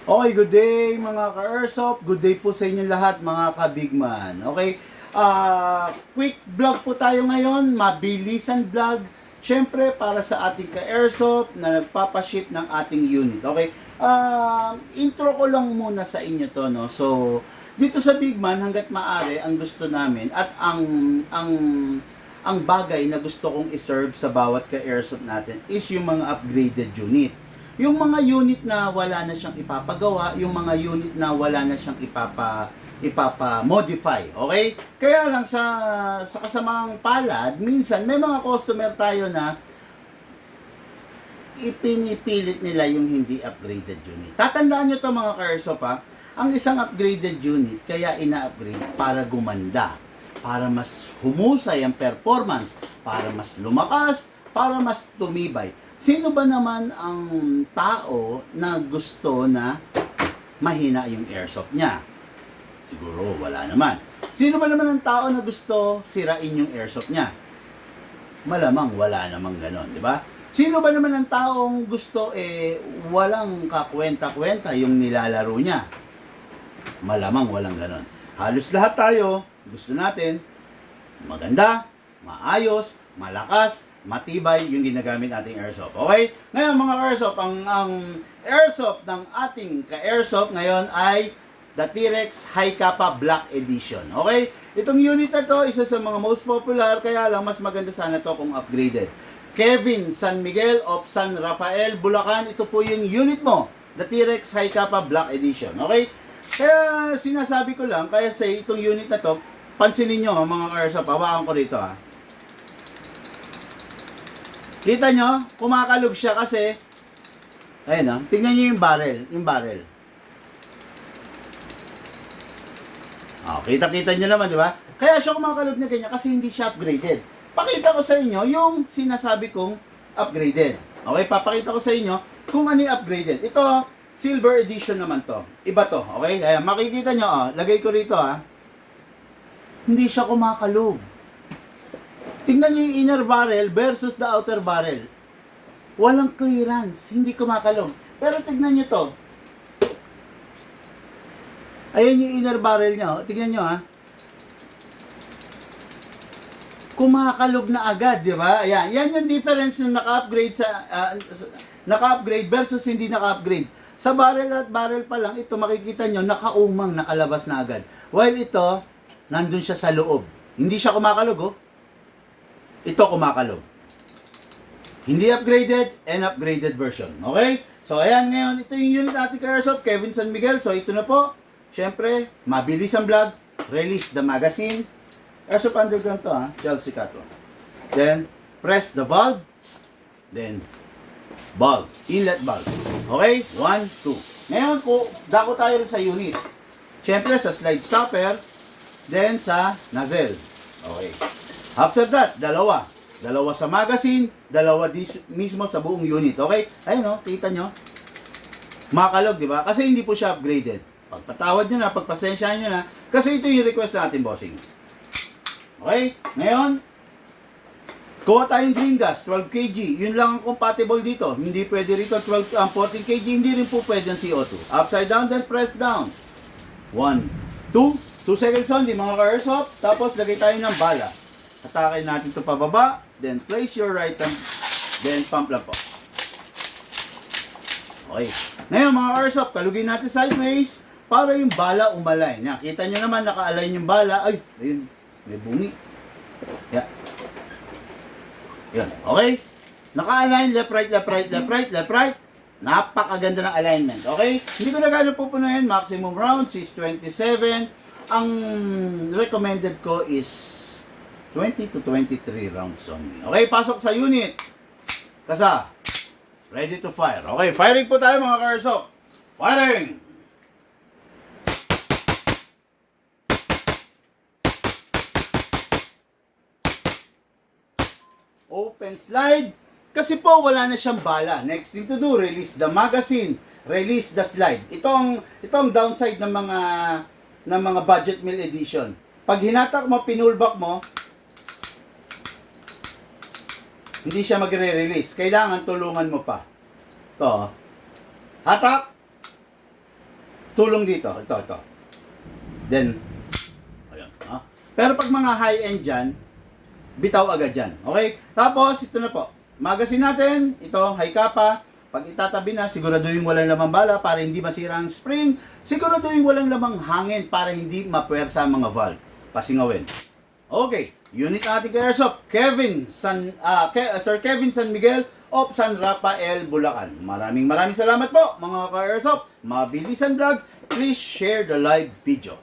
Okay, good day mga ka-Airsoft. Good day po sa inyo lahat mga ka-Bigman. Okay, quick vlog po tayo ngayon. Mabilisan vlog. Siyempre para sa ating ka-Airsoft na nagpapaship ng ating unit. Okay, intro ko lang muna sa inyo to. No? So, dito sa Bigman, hanggat maaari, ang gusto namin at ang bagay na gusto kong iserve sa bawat ka-Airsoft natin is yung mga upgraded unit. Yung mga unit na wala na siyang ipapagawa, yung mga unit na wala na siyang ipapa-modify, okay? Kaya lang sa kasamang palad, minsan may mga customer tayo na ipinipilit nila yung hindi upgraded unit. Tatandaan nyo to mga ka-Airsoft ha, ang isang upgraded unit kaya ina-upgrade para gumanda, para mas humusay ang performance, para mas lumakas, para mas tumibay. Sino ba naman ang tao na gusto na mahina yung airsoft niya? Siguro wala naman. Sino ba naman ang tao na gusto sirain yung airsoft niya? Malamang wala namang ganon, di ba? Sino ba naman ang taong gusto walang kakwenta-kwenta yung nilalaro niya? Malamang walang ganon. Halos lahat tayo gusto natin maganda, maayos, malakas, matibay yung ginagamit nating airsoft. Okay? Ngayon mga airsoft, ang airsoft ng ating ka-airsoft ngayon ay the T-Rex High Kappa Black Edition. Okay? Itong unit na to, isa sa mga most popular, kaya lang mas maganda sana to kung upgraded. Kevin San Miguel of San Rafael, Bulacan, ito po yung unit mo. The T-Rex High Kappa Black Edition. Okay? Kaya sinasabi ko lang, kaya sa itong unit na to, pansinin nyo mga ka-airsoft, hawakan ko rito ha. Kita nyo, kumakalog siya kasi, ayun o, tingnan nyo yung barrel. Kita-kita nyo naman, di ba? Kaya siya kumakalog na ganyan kasi hindi siya upgraded. Pakita ko sa inyo yung sinasabi kong upgraded. Okay, papakita ko sa inyo kung ano yung upgraded. Ito, silver edition naman to. Iba to, okay? Kaya makikita nyo, lagay ko rito hindi siya kumakalog. Tingnan niyo yung inner barrel versus the outer barrel. Walang clearance, hindi kumakalog. Pero tignan niyo to. Ayan yung inner barrel niya. Tignan niyo Kumakalog na agad, di ba? Ayan, yan yung difference na naka-upgrade naka-upgrade versus hindi naka-upgrade. Sa barrel at barrel pa lang, ito makikita nyo, nakaumang, nakalabas na agad. While ito, nandun siya sa loob. Hindi siya kumakalog, Ito kumakalog. Hindi upgraded and upgraded version. Okay? So, ayan ngayon. Ito yung unit natin ka-airsoft, Kevin San Miguel. So, ito na po. Siyempre, mabilis ang vlog. Release the magazine. Airsoft underground to, Chelsea Cato. Then, press the valve. Then, valve. Inlet valve. Okay? 1, 2. Ngayon po, dako tayo sa unit. Siyempre, sa slide stopper. Then, sa nozzle. Okay. After that, dalawa. Dalawa sa magazine, dalawa mismo sa buong unit. Okay? Ayun kita nyo. Makalog, di ba? Kasi hindi po siya upgraded. Pagpatawad nyo na, pagpasensyahan nyo na. Kasi ito yung request natin, bossing. Okay? Ngayon, kuha tayong green gas, 12 kg. Yun lang ang compatible dito. Hindi pwede rito 14 kg. Hindi rin po pwede ang CO2. Upside down, then press down. 1, 2 seconds only, mga ka-airsoft. Tapos, lagay tayo ng bala. Atake natin ito pababa, then place your right hand, then pump lang po. Okay. Ngayon mga airsoft, kalugin natin sideways para yung bala umalay. Kita nyo naman, naka-align yung bala. Ay, ayun, may bungi. Yeah. Yan, okay? Naka-align, left, right, left, right, left, right, left, right. Napakaganda ng alignment, okay? Hindi ko na gano'n pupunuhin, maximum rounds is 27. Ang recommended ko is 20 to 23 rounds only. Okay, pasok sa unit. Kasa. Ready to fire. Okay, firing po tayo mga ka-airsoft. Firing! Open slide. Kasi po wala na siyang bala. Next thing to do, release the magazine. Release the slide. Ito ang downside ng mga budget meal edition. Pag hinatak mo, pinulbak mo, hindi siya magre-release. Kailangan tulungan mo pa. Ito. Hatak. tulong dito. Ito. Then, ayun. Pero pag mga high-end dyan, bitaw agad yan. Okay? Tapos, ito na po. Magazine natin, ito, high kappa. Pag itatabi na, siguraduhin walang lamang bala para hindi masira ang spring. Siguraduhin walang lamang hangin para hindi mapuwersa ang mga valve. Pasingawin. Okay, unit ating ka-airsoft, Sir Kevin San Miguel of San Rafael, Bulacan. Maraming salamat po mga ka-airsoft. Mabilisan vlog, please share the live video.